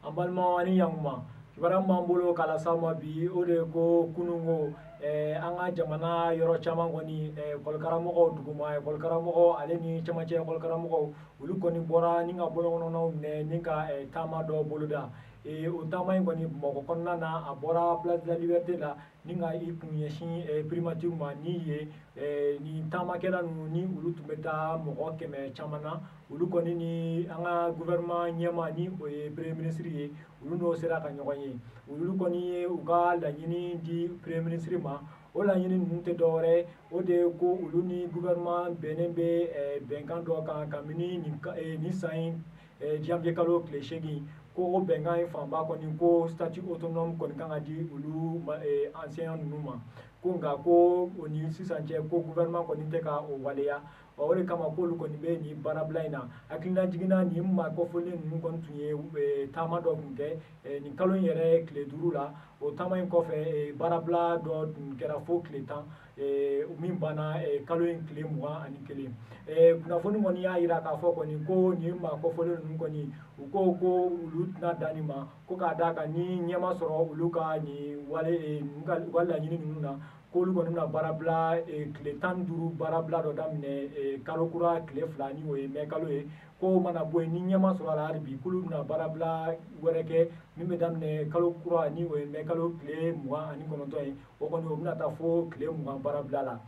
an balima ani ɲantuma kibaruya m'an bolo k'a las'aw ma bi o de ye ko kununko an ka jamana yɔrɔ caman kɔni ekɔlikaramɔgɔw duguma ekɔlikaramɔgɔ ale ni cɛmancɛ ekɔlikaramɔgɔw olu kɔni bɔra ni ka bɔɲɔgɔnɔnaw minɛ ni ka taama dɔ boloda o taama in kɔni bamakɔ kɔnɔna na a bɔra place de la liberté la ni ka i kun ɲɛsin primature ma ni ye nin taamakɛla ninnu ni olu tun bɛ taa mɔgɔ 100 caman na olu kɔni ni an ka gouvernement ɲɛma ni o ye premier ministre ye olu n'o sera ka ɲɔgɔn ye olu kɔni ye u ka laɲini di premier ministre ma o laɲini ninnu tɛ dɔwɛrɛ o de ye ko olu ni gouvernement bɛnnen bɛ bɛnkan dɔ kan kabini nin san in janvier kalo tile 8 ko o bɛnkan in fanba kɔni ko statut autonome kɔni kan ka di olu enseignants ninnu ma ko nka ko o ni sisan cɛ ko gouvernement kɔni tɛ ka o waleya o de kama k'olu kɔni bɛ nin baarabila in na hakilina jiginna nin maa kɔfɔlen ninnu kɔni tun ye taama dɔ kun kɛ nin kalo in yɛrɛ tile 5 la o taama in kɔfɛ baarabila dɔ tun kɛra fo tile 10 min banna kalo in tile 21 kunnafoni kɔni y'a jira k'a fɔ kɔni ko nin maa kɔfɔlen ninnu kɔni u ko ko olu tɛna dan nin ma ko k'a d'a kan ni ɲɛma sɔrɔ olu ka nin wale u ka laɲini ninnu na k'olu kɔni bɛna baarabila tile 15 baarabila dɔ daminɛ kalo kura tile 2 ni o ye mai kalo ye ko mana bɔ yen ni ɲɛma sɔrɔ a la hali bi k'olu bɛna baarabila wɛrɛ kɛ min bɛ daminɛ kalo kura ni o ye mai kalo tile 29 ye o kɔni o bɛna taa fo tile 20 baarabila la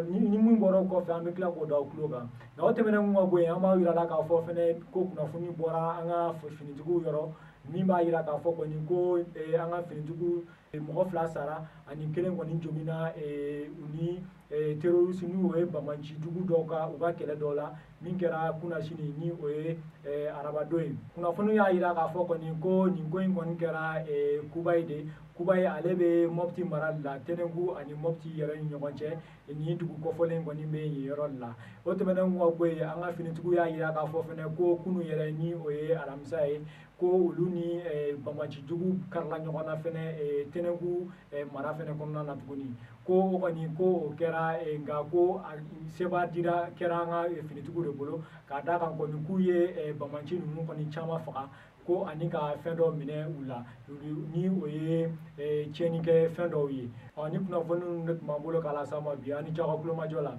ni min bɔra o kɔfɛ an bɛ tila k'o da o tulo kan nka o tɛmɛnen ka bɔ yen an b'a jira la k'a fɔ fɛnɛ ko kunnafoni bɔra an ka finitigiw yɔrɔ min b'a jira k'a fɔ kɔni ko an ka finitigiw mɔgɔ 2 sara ani 1 kɔni jogina u ni terroriste n'u ye banbaci jugu dɔw ka u ka kɛlɛ dɔw la min kɛra kunasini ni o ye arabadon ye kunnafoni y'a jira k'a fɔ kɔni ko nin ko in kɔni kɛra kuba ye de kuba ye ale bɛ mopti mara la tɛnɛnku ani mopti yɛrɛ ni ɲɔgɔn cɛ nin dugu kɔfɔlen kɔni bɛ yen yɔrɔ la o tɛmɛnen ka bɔ yen an ka finitigiw y'a jira k'a fɔ fɛnɛ ko kunun yɛrɛ ni o ye alamisa ye ko olu ni banbaci jugu karila ɲɔgɔn na fɛnɛ tɛnɛnku mara fɛnɛ kɔnɔna na tuguni ko o kɔni ko o kɛra nka ko seba dira kɛra an ka finitigiw de bolo k'a d'a kan kɔni k'u ye banbaci ninnu kɔni caman faga ko ani ka fɛn dɔ minɛ u la ni o ye tiɲɛni kɛ fɛn dɔw ye ni kunnafoni ninnu de tun b'an bolo k'a las'aw ma bi ani ce aw ka kulomajɔ la